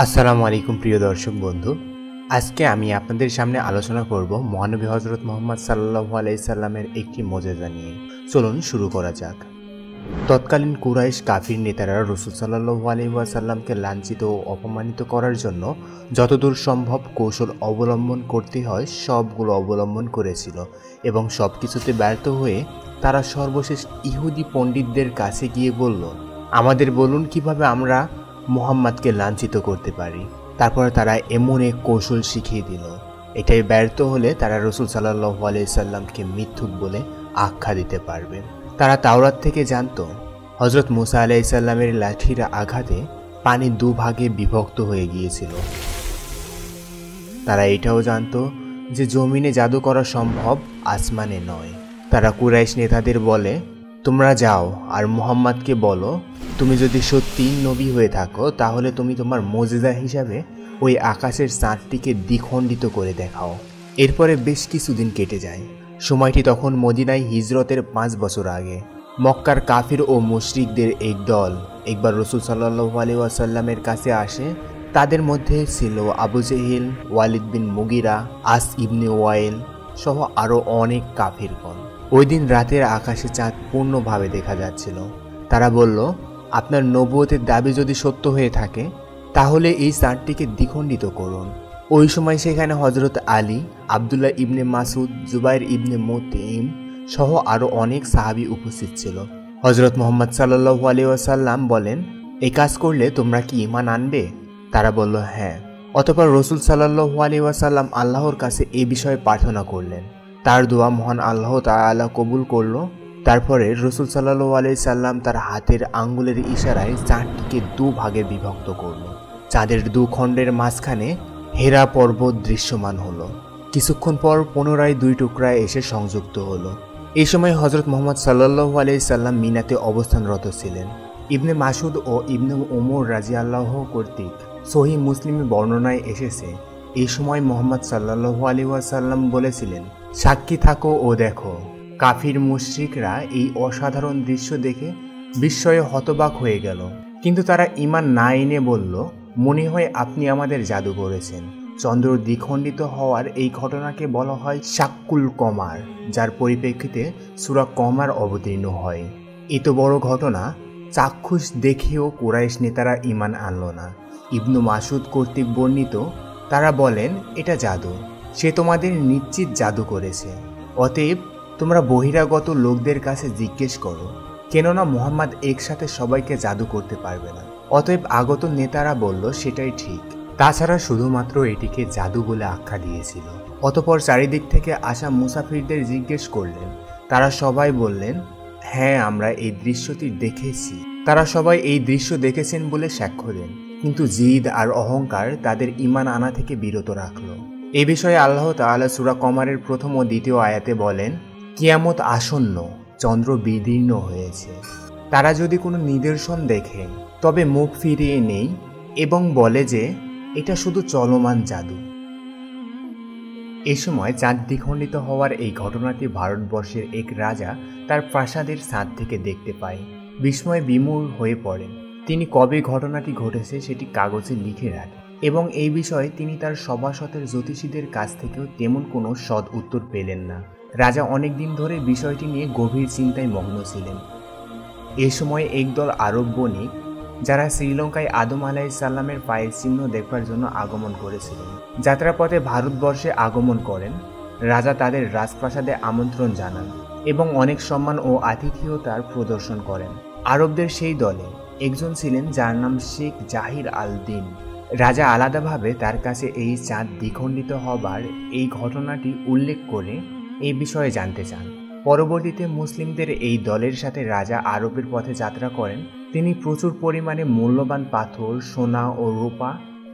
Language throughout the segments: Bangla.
আসসালামু আলাইকুম প্রিয় দর্শক বন্ধু। আজকে আমি আপনাদের সামনে আলোচনা করব মহানবী হযরত মুহাম্মদ সাল্লাল্লাহু আলাইহি সাল্লামের একটি মুজিজা নিয়ে। চলুন শুরু করা যাক। তৎকালীন কুরাইশ কাফির নেতারা রাসূল সাল্লাল্লাহু আলাইহি ওয়াসাল্লামকে লাঞ্ছিত ও অপমানিত করার জন্য যতদূর সম্ভব কৌশল অবলম্বন করতে হয় সবগুলো অবলম্বন করেছিল এবং সব কিছুতে ব্যর্থ হয়ে তারা সর্বশেষ ইহুদি পণ্ডিতদের কাছে গিয়ে বলল, আমাদের বলুন কিভাবে আমরা মুহাম্মাদকে লাঞ্ছিত করতে পারি। তারপরে তারা এমন এক কৌশল শিখিয়ে দিল, এটাই ব্যর্থ হলে তারা রাসূল সাল্লাল্লাহু আলাইহি সাল্লামকে মিথ্যুক বলে আখ্যা দিতে পারবে। তারা তাওরাত থেকে জানত হযরত মুসা আলাইহিস সালামের লাঠির আঘাতে পানি দুভাগে বিভক্ত হয়ে গিয়েছিল। তারা এটাও জানত যে জমিনে জাদু করা সম্ভব, আসমানে নয়। তারা কুরাইশ নেতাদের বলে, তোমরা যাও আর মুহাম্মাদকে বলো, তুমি যদি সত্যি নবী হয়ে থাকো তাহলে তুমি তোমার মুজিজা হিসাবে ওই আকাশের চাঁদটিকে দ্বিখণ্ডিত করে দেখাও। এরপরে বেশ কিছুদিন কেটে যায়। সময়টি তখন মদিনায় হিজরতের 5 বছর আগে। মক্কার কাফির ও মুশরিকদের এক দল একবার রাসূল সাল্লাল্লাহু আলাইহি ওয়াসাল্লামের কাছে আসে। তাদের মধ্যে ছিল আবু জেহেল, ওয়ালিদ বিন মুগিরা, আস ইবনে ওয়াইল সহ আরও অনেক কাফিরগণ। ওই দিন রাতের আকাশে চাঁদ পূর্ণভাবে দেখা যাচ্ছিল। তারা বলল, আপনার নবুয়তের দাবি যদি সত্য হয়ে থাকে তাহলে এই চাঁদটিকে দ্বিখণ্ডিত করুন। ওই সময় সেখানে হযরত আলী, আব্দুল্লাহ ইবনে মাসুদ, জুবাইর ইবনে মুতঈম সহ আরও অনেক সাহাবী উপস্থিত ছিল। হযরত মুহাম্মদ সাল্লাল্লাহু আলাইহি ওয়াসাল্লাম বলেন, এই কাজ করলে তোমরা কি ঈমান আনবে? তারা বলল, হ্যাঁ। অতঃপর রাসূল সাল্লাল্লাহু আলাইহি ওয়াসাল্লাম আল্লাহর কাছে এই বিষয়ে প্রার্থনা করলেন। তার দোয়া মহান আল্লাহ তাআলা কবুল করল। তারপরে রাসূল সাল্লাল্লাহু আলাইহি সাল্লাম তার হাতের আঙ্গুলের ইশারায় চাঁদটিকে দুভাগে বিভক্ত করল। চাঁদের দু খণ্ডের মাঝখানে হেরা পর্বত দৃশ্যমান হলো। কিছুক্ষণ পর পুনরায় 2 টুকরায় এসে সংযুক্ত হলো। এই সময় হযরত মুহাম্মদ সাল্লাল্লাহু আলাইহি সাল্লাম মিনাতে অবস্থানরত ছিলেন। ইবনে মাসুদ ও ইবনে ওমর রাদিয়াল্লাহু কর্তৃক সহিহ মুসলিমে বর্ণনায় এসেছে, এই সময় মুহাম্মদ সাল্লাল্লাহু আলাইহি ওয়াসাল্লাম বলেছিলেন, সাক্ষী থাকো ও দেখো। কাফির মুশরিকরা এই অসাধারণ দৃশ্য দেখে বিস্ময়ে হতবাক হয়ে গেল, কিন্তু তারা ঈমান না এনে বলল, মনে হয় আপনি আমাদের জাদু করেছেন। চন্দ্র দ্বিখণ্ডিত হওয়ার এই ঘটনাকে বলা হয় শাক্কুল কমার, যার পরিপ্রেক্ষিতে সূরা কমার অবতীর্ণ হয়। এত বড় ঘটনা চাক্ষুষ দেখেও কুরাইশ নেতারা ঈমান আনল না। ইবনু মাসুদ কর্তৃক বর্ণিত, তারা বলেন, এটা জাদু, সে তোমাদের নিশ্চিত জাদু করেছে। অতএব তোমরা বহিরাগত লোকদের কাছে জিজ্ঞেস করো, কেননা মুহাম্মদ একসাথে সবাইকে জাদু করতে পারবে না। অতএব আগত নেতারা বলল, সেটাই ঠিক। তাছাড়া শুধুমাত্র এটিকে জাদু বলে আখ্যা দিয়েছিল। অতঃপর চারিদিক থেকে আসা মুসাফিরদের জিজ্ঞেস করলেন। তারা সবাই বললেন, হ্যাঁ, আমরা এই দৃশ্যটি দেখেছি। তারা সবাই এই দৃশ্য দেখেছেন বলে সাক্ষ্য দেন, কিন্তু জিদ আর অহংকার তাদের ঈমান আনা থেকে বিরত রাখল। এই বিষয়ে আল্লাহ তাআলা সূরা কমারের 1ম ও 2য় আয়াতে বলেন, কিয়ামত আসন্ন, চন্দ্র বিদীর্ণ হয়েছে। তারা যদি কোনো নিদর্শন দেখে তবে মুখ ফিরিয়ে নেই এবং বলে যে এটা শুধু চলমান জাদু। এই সময় চাঁদ দ্বিখণ্ডিত হওয়ার এই ঘটনাটি ভারতবর্ষের এক রাজা তার প্রাসাদের ছাদ থেকে দেখতে পায়। বিস্ময়ে বিমূঢ় হয়ে পড়েন। তিনি কবে ঘটনাটি ঘটেছে সেটি কাগজে লিখে রাখেন এবং এই বিষয়ে তিনি তার সভাসদের জ্যোতিষীদের কাছ থেকেও তেমন কোনো সৎ উত্তর পেলেন না। রাজা অনেক দিন ধরে বিষয়টি নিয়ে গভীর চিন্তায় মগ্ন ছিলেন। এ সময় একদল আরব বণিক, যারা শ্রীলঙ্কায় আদম আলাইহিস সালামের পায়ের চিহ্ন দেখবার জন্য আগমন করেছিলেন, যাত্রাপথে ভারতবর্ষে আগমন করেন। রাজা তাদের রাজপ্রাসাদে আমন্ত্রণ জানান এবং অনেক সম্মান ও আতিথেয়তার প্রদর্শন করেন। আরবদের সেই দলে একজন ছিলেন যার নাম শেখ জাহির আল দিন। রাজা আলাদাভাবে তার কাছে এই চাঁদ দ্বিখণ্ডিত হবার এই ঘটনাটি উল্লেখ করে এই বিষয়ে জানতে চান। পরবর্তীতে মুসলিমদের এই দলের সাথে রাজা আরবের পথে যাত্রা করেন। তিনি প্রচুর পরিমাণে মূল্যবান পাথর, সোনা ও রূপা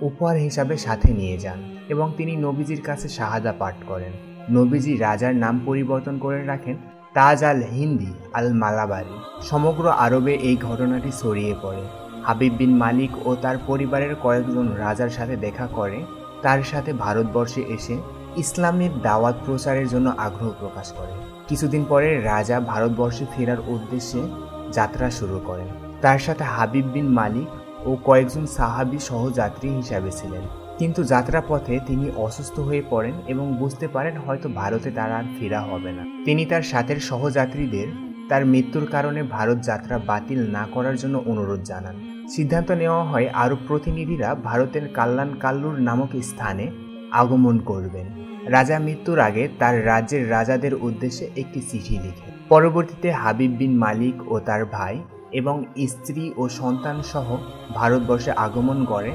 উপহার হিসাবে সাথে নিয়ে যান এবং তিনি নবীজির কাছে শাহাদা পাঠ করেন। নবীজি রাজার নাম পরিবর্তন করে রাখেন তাজ আল হিন্দি আল মালাবারি। সমগ্র আরবে এই ঘটনাটি ছড়িয়ে পড়ে। হাবিব বিন মালিক ও তার পরিবারের কয়েকজন রাজার সাথে দেখা করে তার সাথে ভারতবর্ষে এসে ইসলামের দাওয়াত প্রচারের জন্য আগ্রহ প্রকাশ করে। কিছুদিন পরে রাজা ভারতবর্ষে ফেরার উদ্দেশ্যে যাত্রা শুরু করেন। তার সাথে হাবিব বিন মালিক ও ও কয়েকজন সাহাবী সহযাত্রী হিসাবে ছিলেন। কিন্তু যাত্রাপথে তিনি অসুস্থ হয়ে পড়েন এবং বুঝতে পারেন হয়তো ভারতে তার আর ফেরা হবে না। তিনি তার সাথের সহযাত্রীদের তার মৃত্যুর কারণে ভারত যাত্রা বাতিল না করার জন্য অনুরোধ জানান। সিদ্ধান্ত নেওয়া হয় আরব প্রতিনিধিরা ভারতের কাল্লান কাল্লুর নামক স্থানে আগমন করবেন। রাজা মৃত্যুর আগে তার রাজ্যের রাজাদের উদ্দেশ্যে একটি চিঠি লিখে পরবর্তীতে হাবিব বিন মালিক ও তার ভাই এবং স্ত্রী ও সন্তান সহ ভারতবর্ষে আগমন করে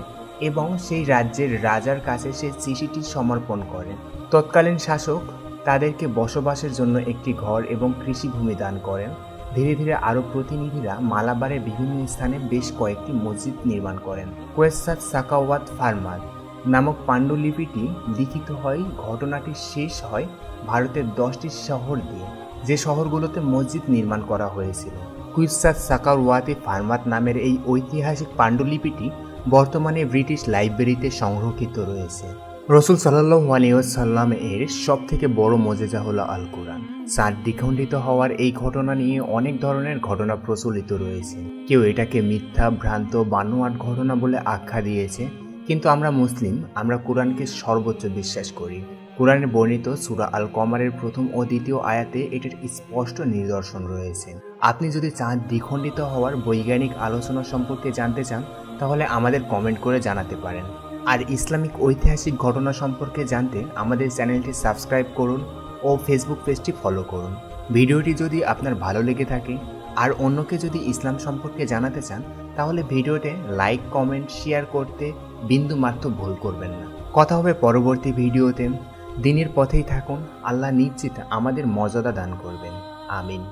এবং সেই রাজ্যের রাজার কাছে সে চিঠিটি সমর্পণ করেন। তৎকালীন শাসক তাদেরকে বসবাসের জন্য একটি ঘর এবং কৃষিভূমি দান করেন। ধীরে ধীরে আরব প্রতিনিধিরা মালাবারের বিভিন্ন স্থানে বেশ কয়েকটি মসজিদ নির্মাণ করেন। কোয়েসাত সাকাওয়াত ফারমাদ নামক পাণ্ডুলিপিটি লিখিত হয়। ঘটনাটি শেষ হয় ভারতের 10টি শহর দিয়ে, যে শহরগুলোতে মসজিদ নির্মাণ করা হয়েছিল। কুইসাত সাকাওয়াতে ফারমাদ নামের এই ঐতিহাসিক পাণ্ডুলিপিটি বর্তমানে ব্রিটিশ লাইব্রেরিতে সংরক্ষিত রয়েছে। রসুল সাল্লাল্লাহু আলাইহি ওয়াসাল্লাম এর সব থেকে বড় মুজিজা হলো আল কোরআন। চাঁদ দ্বিখণ্ডিত হওয়ার এই ঘটনা নিয়ে অনেক ধরনের ঘটনা প্রচলিত রয়েছে। কেউ এটাকে মিথ্যা, ভ্রান্ত, বানোয়াট ঘটনা বলে আখ্যা দিয়েছে, কিন্তু আমরা মুসলিম, আমরা কোরআনকে সর্বোচ্চ বিশ্বাস করি। কোরআনে বর্ণিত সূরা আল কমারের প্রথম ও দ্বিতীয় আয়াতে এটার স্পষ্ট নিদর্শন রয়েছে। আপনি যদি চাঁদ দ্বিখণ্ডিত হওয়ার বৈজ্ঞানিক আলোচনা সম্পর্কে জানতে চান তাহলে আমাদের কমেন্ট করে জানাতে পারেন। আর ইসলামিক ঐতিহাসিক ঘটনা সম্পর্কে জানতে আমাদের চ্যানেলটি সাবস্ক্রাইব করুন ও ফেসবুক পেজটি ফলো করুন। ভিডিওটি যদি আপনার ভালো লেগে থাকে আর অন্যকে যদি ইসলাম সম্পর্কে জানাতে চান তাহলে ভিডিওতে লাইক, কমেন্ট, শেয়ার করতে বিন্দুমাত্র ভুল করবেন না। কথা হবে পরবর্তী ভিডিওতে। দিনের পথেই থাকুন। আল্লাহ নিশ্চিত আমাদের মর্যাদা দান করবেন। আমিন।